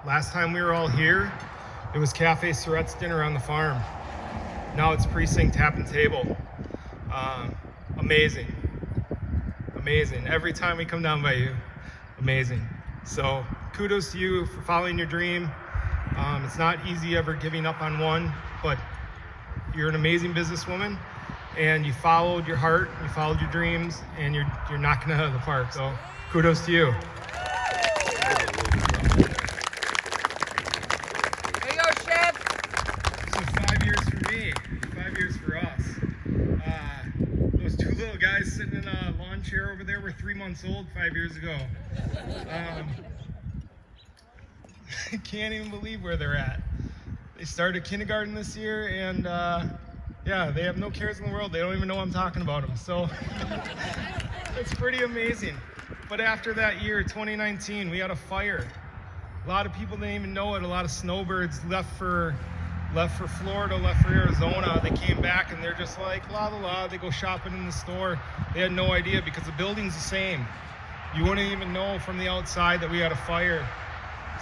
Last time we were all here, it was Cafe Surrette's dinner on the farm. Now it's Precinct Tap and Table. Amazing. Amazing. Every time we come down by you, amazing. So kudos to you for following your dream. It's not easy ever giving up on one, but you're an amazing businesswoman and you followed your heart, you followed your dreams, and you're knocking it out of the park. So kudos to you. There you go, Chef. So 5 years for me, 5 years for us. Those two little guys sitting in a lawn chair over there were 3 months old 5 years ago. I can't even believe where they're at. They started kindergarten this year, and yeah, they have no cares in the world. They don't even know I'm talking about them. So it's pretty amazing. But after that year, 2019, we had a fire. A lot of people didn't even know it. A lot of snowbirds left for Florida, left for Arizona. They came back and they're just like, la la la. They go shopping in the store. They had no idea because the building's the same. You wouldn't even know from the outside that we had a fire.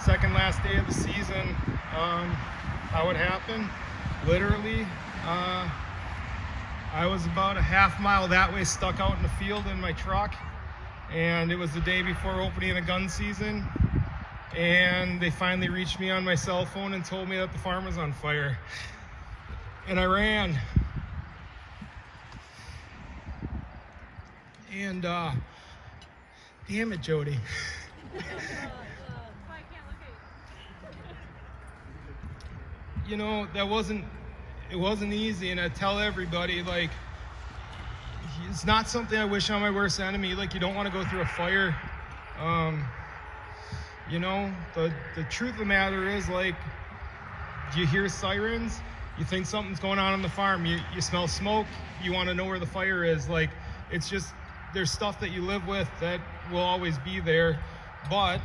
Second last day of the season, how it happened, literally, I was about a half mile that way, stuck out in the field in my truck, and it was the day before opening a gun season, and they finally reached me on my cell phone and told me that the farm was on fire, and I ran. And damn it, Jody. You know, it wasn't easy, and I tell everybody, like, it's not something I wish on my worst enemy. Like, you don't want to go through a fire. You know, the truth of the matter is, like, you hear sirens, you think something's going on the farm, you smell smoke, you want to know where the fire is. Like, it's just, there's stuff that you live with that will always be there. But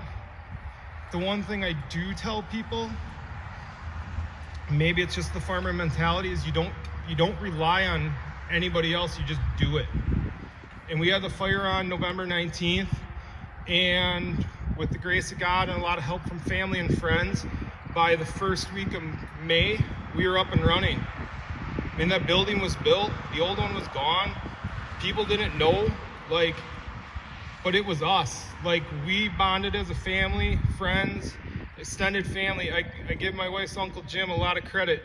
the one thing I do tell people, maybe it's just the farmer mentality, is you don't rely on anybody else, you just do it. And we had the fire on November 19th, and with the grace of God and a lot of help from family and friends, by the first week of May, we were up and running. I mean, that building was built, the old one was gone, people didn't know, like, but it was us. Like, we bonded as a family, friends, extended family. I give my wife's Uncle Jim a lot of credit.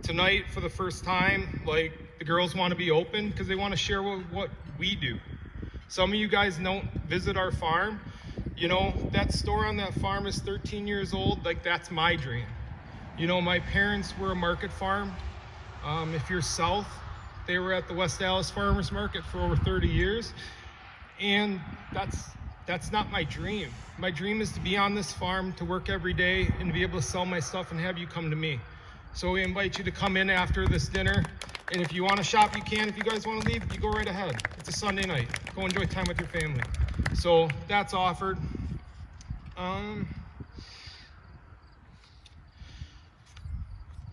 Tonight, for the first time, like, the girls want to be open because they want to share what we do. Some of you guys don't visit our farm. You know, that store on that farm is 13 years old. Like, that's my dream. You know, my parents were a market farm. If you're south, they were at the West Dallas Farmers Market for over 30 years. And that's not my dream. My dream is to be on this farm, to work every day, and to be able to sell my stuff and have you come to me. So we invite you to come in after this dinner. And if you want to shop, you can. If you guys want to leave, you go right ahead. It's a Sunday night. Go enjoy time with your family. So that's offered.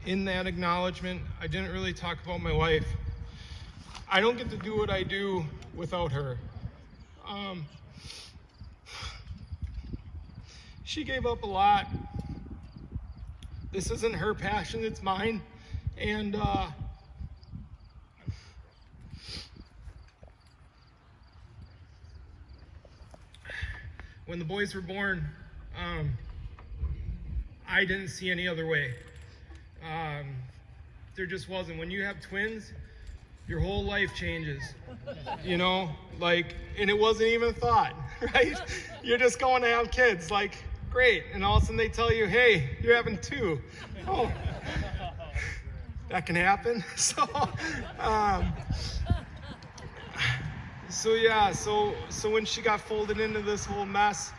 In that acknowledgement, I didn't really talk about my wife. I don't get to do what I do without her. She gave up a lot. This isn't her passion, it's mine. And when the boys were born, I didn't see any other way. There just wasn't. When you have twins, your whole life changes, you know, like, and it wasn't even a thought, right? You're just going to have kids, like, great. And all of a sudden they tell you, hey, you're having two. Oh, that can happen. So when she got folded into this whole mess,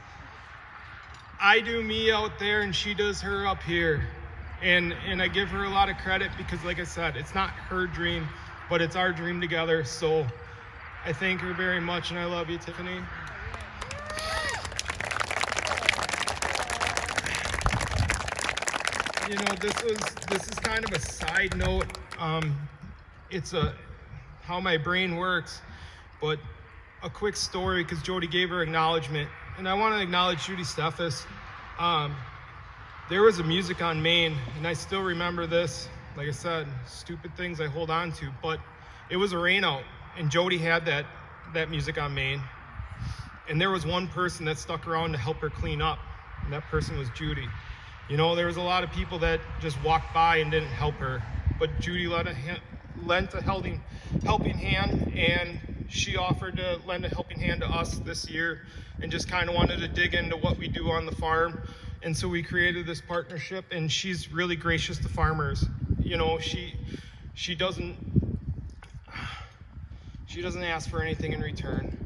I do me out there and she does her up here. And I give her a lot of credit because, like I said, it's not her dream, but it's our dream together. So I thank her very much, and I love you, Tiffany. You know, this is kind of a side note. It's how my brain works, but a quick story, because Jody gave her acknowledgement, and I want to acknowledge Judy Steffes. There was a Music on Main, and I still remember this. Like I said, stupid things I hold on to, but it was a rain out, and Jody had that Music on Main, and there was one person that stuck around to help her clean up, and that person was Judy. You know, there was a lot of people that just walked by and didn't help her, but Judy lent a helping hand, and she offered to lend a helping hand to us this year, and just kind of wanted to dig into what we do on the farm. And so we created this partnership, and she's really gracious to farmers. You know, she doesn't ask for anything in return.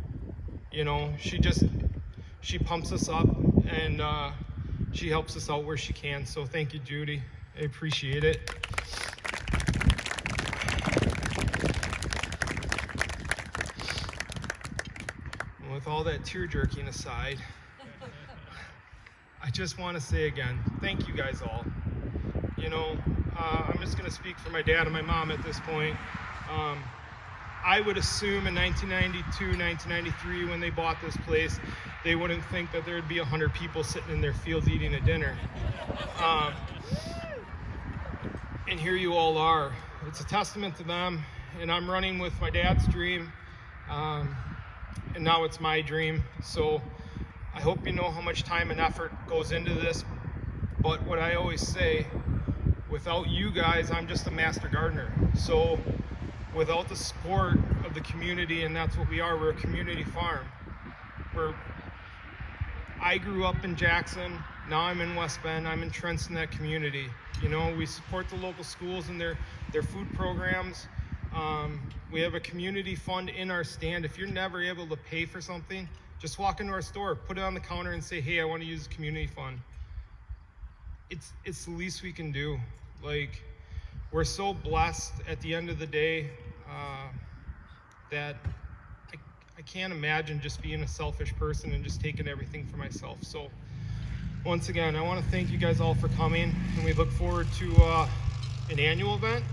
You know, she pumps us up, and she helps us out where she can. So thank you, Judy. I appreciate it. And with all that tear jerking aside, I just want to say again, thank you guys all. You know, I'm just going to speak for my dad and my mom at this point. I would assume in 1992, 1993, when they bought this place, they wouldn't think that there would be 100 people sitting in their fields eating a dinner. And here you all are. It's a testament to them, and I'm running with my dad's dream, and now it's my dream. So I hope you know how much time and effort goes into this, but what I always say, without you guys, I'm just a master gardener. So without the support of the community, and that's what we are, we're a community farm. I grew up in Jackson, now I'm in West Bend, I'm entrenched in that community. You know, we support the local schools and their food programs. We have a community fund in our stand. If you're never able to pay for something, just walk into our store, put it on the counter and say, hey, I want to use the community fund. It's the least we can do. Like, we're so blessed at the end of the day that I can't imagine just being a selfish person and just taking everything for myself. So once again, I want to thank you guys all for coming, and we look forward to an annual event.